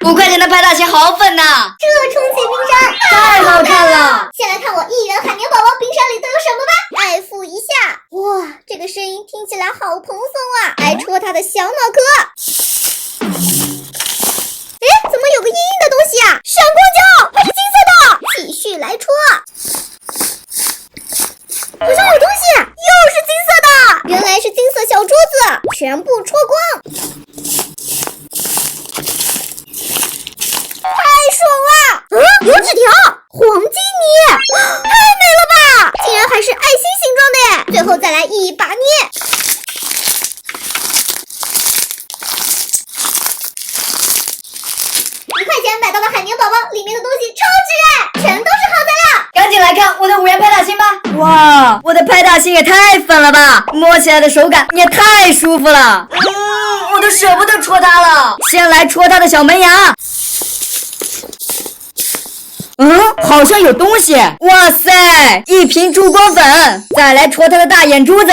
5块钱的派大星好粉呐！这充气冰山太好看了！先来看我1元海绵宝宝冰山里都有什么吧。爱抚一下，哇，这个声音听起来好蓬松啊！来戳它的小脑壳。哎，怎么有个硬硬的东西啊？闪光胶，它是金色的。继续来戳，好像有东西，又是金色的。原来是金色小珠子，全部戳光。太爽了！有纸条，黄金泥，太美了吧！竟然还是爱心形状的耶！最后再来一把捏。1块钱买到的海绵宝宝，里面的东西超值哎，全都是好材料。赶紧来看我的5元派大星吧！哇，我的派大星也太粉了吧！摸起来的手感也太舒服了。我都舍不得戳它了。先来戳它的小门牙。好像有东西。哇塞，一瓶珠光粉。再来戳它的大眼珠子。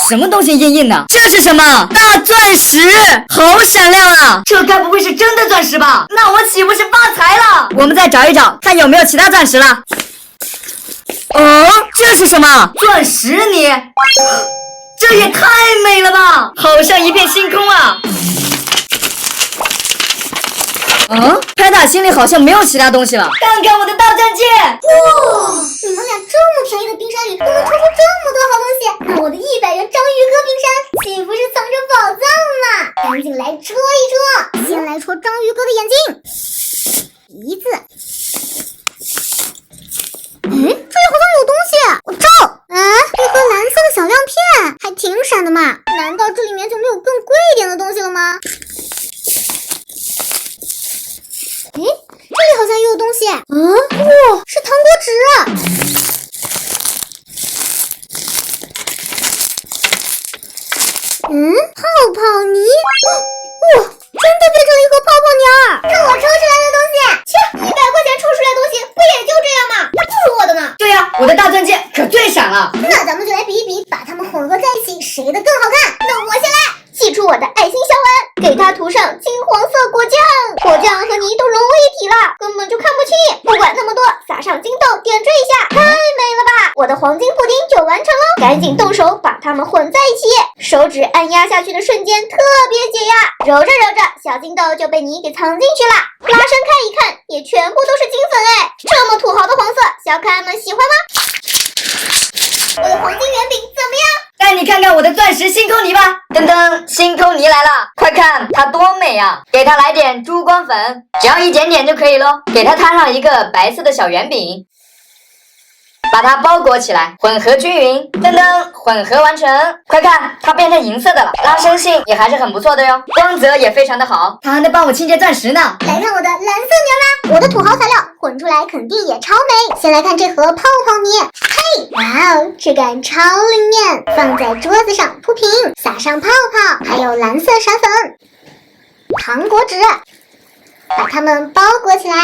什么东西硬硬的？这是什么？大钻石，好闪亮啊！这该不会是真的钻石吧？那我岂不是发财了？我们再找一找，看有没有其他钻石了。这是什么？钻石泥？这也太美了吧！好像一片星空啊！派大星里好像没有其他东西了。看看我的大钻戒！哇，你们俩这么便宜的冰山里都能抽出这么多好东西，那我的100元章鱼哥冰山岂不是藏着宝藏呢？赶紧来戳一戳，先来戳章鱼哥的眼睛、鼻子。这里好像有东西，我照。一盒蓝色的小亮片，还挺闪的嘛。难道这里面就没有更贵一点的东西了吗？这里好像也有东西。哇，是糖果纸。泡泡泥。哇，真的变成了一盒泡泡泥儿。这我抽出来的东西，切，100块钱抽出来的东西不也就这样吗？还不如我的呢。对呀，我的大钻戒可最闪了。那咱们就来比一比，把它们混合在一起，谁的更好看？那我先来。寄出我的爱心小碗，给它涂上金黄色果酱，果酱和泥都融为一体了，根本就看不清。不管那么多，撒上金豆，点缀一下，太美了吧！我的黄金布丁就完成喽，赶紧动手把它们混在一起。手指按压下去的瞬间特别解压，揉着揉着，小金豆就被泥给藏进去了。拉伸开一看，也全部都是金粉哎！这么土豪的黄色，小可爱们喜欢吗？我的黄金圆饼怎么样？带你看看我的钻石星空泥吧！噔噔，星空泥来了，快看它多美啊！给它来点珠光粉，只要一点点就可以咯。给它摊上一个白色的小圆饼，把它包裹起来，混合均匀。噔噔，混合完成。快看，它变成银色的了，拉伸性也还是很不错的哟，光泽也非常的好。它还能帮我清洁钻石呢。来看我的蓝色泥啦，我的土豪材料混出来肯定也超美。先来看这盒泡泡泥，嘿，哇哦，质感超灵验，放在桌子上铺平，撒上泡泡，还有蓝色闪粉、糖果纸，把它们包裹起来。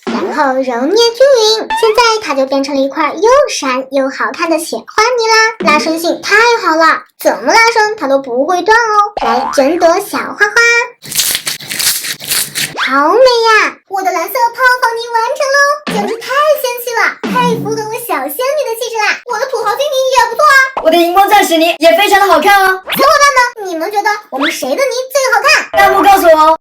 然后揉捏均匀，现在它就变成了一块又闪又好看的雪花泥啦！拉伸性太好了，怎么拉伸它都不会断哦。来整朵小花花，好美呀！我的蓝色泡泡泥完成喽，简直太仙气了，太符合我小仙女的气质啦！我的土豪金泥也不错啊，我的荧光钻石泥也非常的好看哦。小伙伴们，你们觉得我们谁的泥最好看？弹幕告诉我哦。